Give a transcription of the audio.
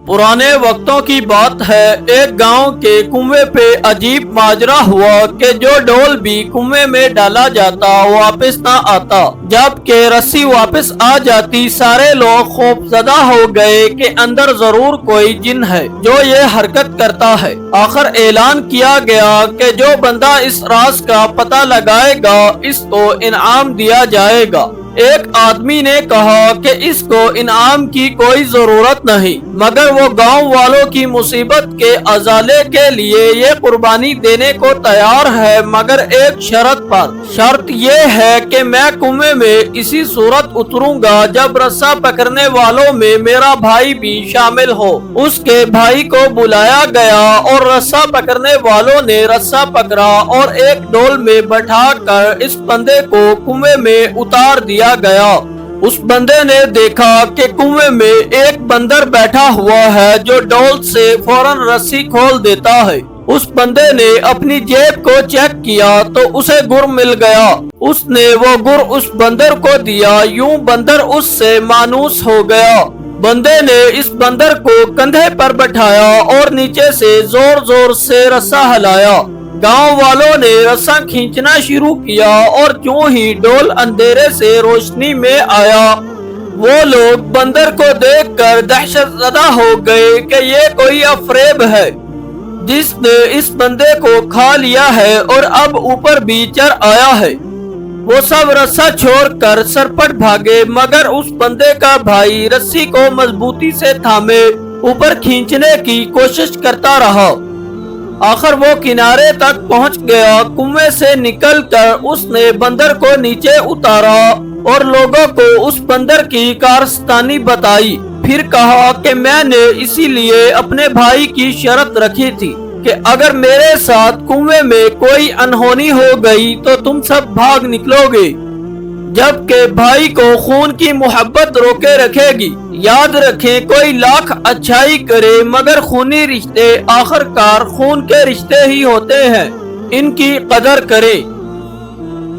पुराने वक्तों की बात है, एक गांव के कुएं पे अजीब माजरा हुआ कि जो डोल भी कुएं में डाला जाता वापस ना आता। जबकि रस्सी वापस आ जाती, सारे लोग खौफजदा हो गए कि अंदर जरूर कोई जिन है जो ये हरकत करता है। आखिर ऐलान किया गया कि जो बंदा इस राज का पता लगाएगा इसको इनाम दिया जाएगा। एक आदमी ने कहा कि इसको इनाम की कोई जरूरत नहीं, मगर वो गांव वालों की मुसीबत के अजाले के लिए ये कुर्बानी देने को तैयार है, मगर एक शर्त पर। शर्त ये है कि मैं कुएं में इसी सूरत उतरूंगा जब रस्सा पकड़ने वालों में मेरा भाई भी शामिल हो। उसके भाई को बुलाया गया और रस्सा पकड़ने वालों ने रस्सा पकड़ा और एक डोल में बैठा कर इस बंदे को कुएं में उतार दिया गया। उस बंदे ने देखा कि कुएं में एक बंदर बैठा हुआ है जो डोल से फौरन रस्सी खोल देता है। उस बंदे ने अपनी जेब को चेक किया तो उसे गुर मिल गया। उसने वो गुर उस बंदर को दिया। यूं बंदर उससे मानूस हो गया। बंदे ने इस बंदर को कंधे पर बैठाया और नीचे से जोर जोर से रस्सा हिलाया। गांव वालों ने रस्सा खींचना शुरू किया और जो ही डोल अंधेरे से रोशनी में आया, वो लोग बंदर को देखकर दहशतज़दा हो गए कि ये कोई अफरेब है जिसने इस बंदे को खा लिया है और अब ऊपर भी चढ़ आया है। वो सब रस्सा छोड़कर सरपट भागे, मगर उस बंदे का भाई रस्सी को मजबूती से थामे ऊपर खींचने की कोशिश करता रहा। आखिर वो किनारे तक पहुंच गया। कुएं से निकलकर उसने बंदर को नीचे उतारा और लोगों को उस बंदर की कारस्तानी बताई। फिर कहा कि मैंने इसीलिए अपने भाई की शर्त रखी थी कि अगर मेरे साथ कुएं में कोई अनहोनी हो गई तो तुम सब भाग निकलोगे, जबकि भाई को खून की मोहब्बत रोके रखेगी। याद रखें, कोई लाख अच्छाई करे मगर खूनी रिश्ते आखिरकार खून के रिश्ते ही होते हैं। इनकी कदर करें।